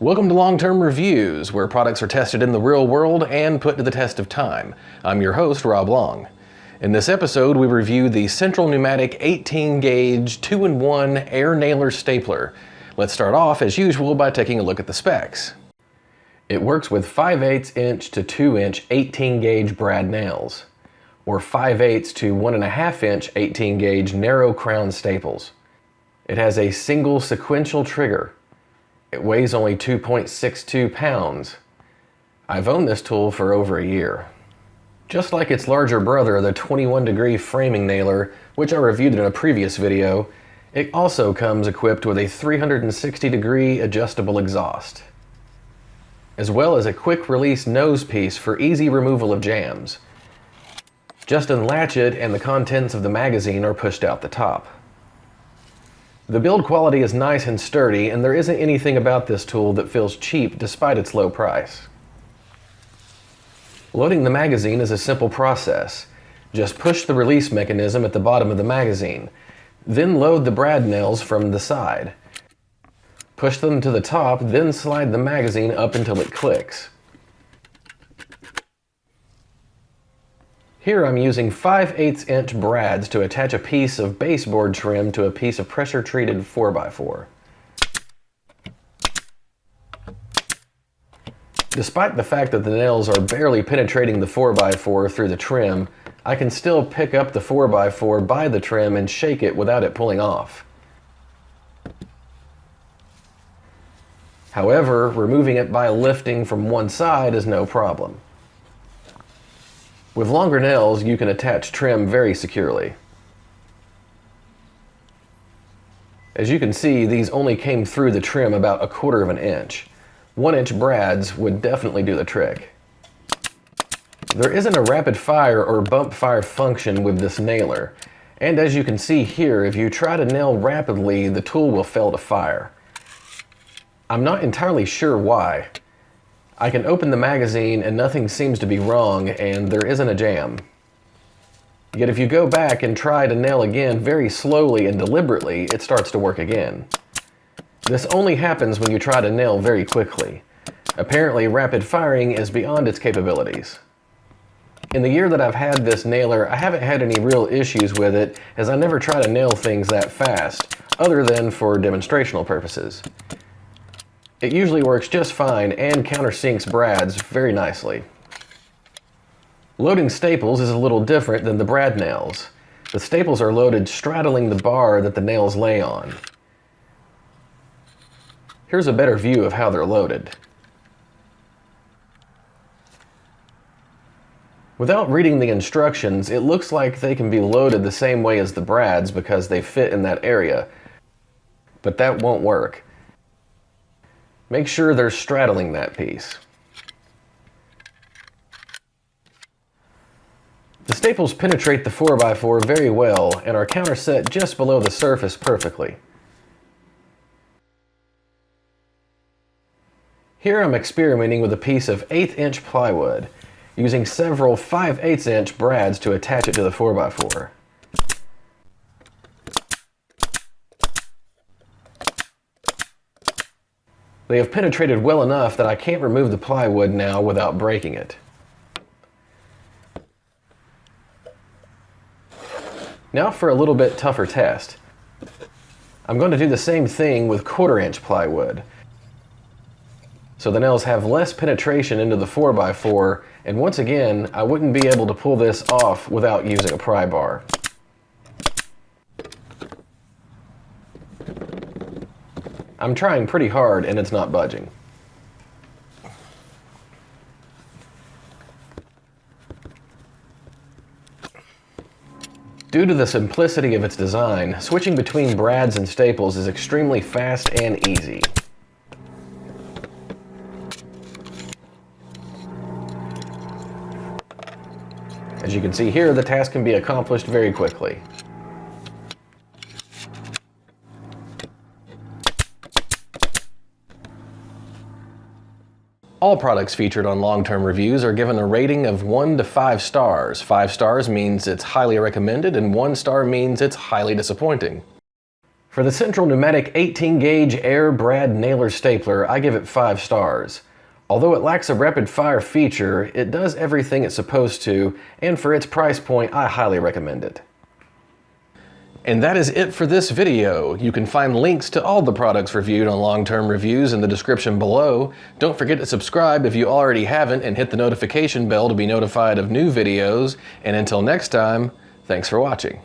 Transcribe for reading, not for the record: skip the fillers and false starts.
Welcome to Long-Term Reviews, where products are tested in the real world and put to the test of time. I'm your host, Rob Long. In this episode, we review the Central Pneumatic 18-gauge 2-in-1 air nailer stapler. Let's start off, as usual, by taking a look at the specs. It works with 5/8 inch to 2 inch 18-gauge brad nails, or 5/8 to 1.5 inch 18-gauge narrow crown staples. It has a single sequential trigger. It weighs only 2.62 pounds. I've owned this tool for over a year. Just like its larger brother, the 21-degree framing nailer, which I reviewed in a previous video, it also comes equipped with a 360-degree adjustable exhaust, as well as a quick-release nose piece for easy removal of jams. Just unlatch it and the contents of the magazine are pushed out the top. The build quality is nice and sturdy, and there isn't anything about this tool that feels cheap despite its low price. Loading the magazine is a simple process. Just push the release mechanism at the bottom of the magazine, then load the brad nails from the side. Push them to the top, then slide the magazine up until it clicks. Here I'm using 5/8 inch brads to attach a piece of baseboard trim to a piece of pressure-treated 4x4. Despite the fact that the nails are barely penetrating the 4x4 through the trim, I can still pick up the 4x4 by the trim and shake it without it pulling off. However, removing it by lifting from one side is no problem. With longer nails, you can attach trim very securely. As you can see, these only came through the trim about 1/4 inch. 1-inch brads would definitely do the trick. There isn't a rapid fire or bump fire function with this nailer, and as you can see here, if you try to nail rapidly, the tool will fail to fire. I'm not entirely sure why. I can open the magazine and nothing seems to be wrong, and there isn't a jam. Yet if you go back and try to nail again very slowly and deliberately, it starts to work again. This only happens when you try to nail very quickly. Apparently, rapid firing is beyond its capabilities. In the year that I've had this nailer, I haven't had any real issues with it, as I never try to nail things that fast, other than for demonstrational purposes. It usually works just fine and countersinks brads very nicely. Loading staples is a little different than the brad nails. The staples are loaded straddling the bar that the nails lay on. Here's a better view of how they're loaded. Without reading the instructions, it looks like they can be loaded the same way as the brads because they fit in that area, but that won't work. Make sure they're straddling that piece. The staples penetrate the 4x4 very well and are counterset just below the surface perfectly. Here I'm experimenting with a piece of 1/8 inch plywood, using several 5/8 inch brads to attach it to the 4x4. They have penetrated well enough that I can't remove the plywood now without breaking it. Now for a little bit tougher test. I'm going to do the same thing with 1/4 inch plywood, so the nails have less penetration into the 4x4, and once again, I wouldn't be able to pull this off without using a pry bar. I'm trying pretty hard and it's not budging. Due to the simplicity of its design, switching between brads and staples is extremely fast and easy. As you can see here, the task can be accomplished very quickly. All products featured on long-term reviews are given a rating of 1 to 5 stars. 5 stars means it's highly recommended and 1 star means it's highly disappointing. For the Central Pneumatic 18-gauge air brad nailer stapler, I give it 5 stars. Although it lacks a rapid-fire feature, it does everything it's supposed to, and for its price point, I highly recommend it. And that is it for this video. You can find links to all the products reviewed on Long-Term Reviews in the description below. Don't forget to subscribe if you already haven't, and hit the notification bell to be notified of new videos. And until next time, thanks for watching.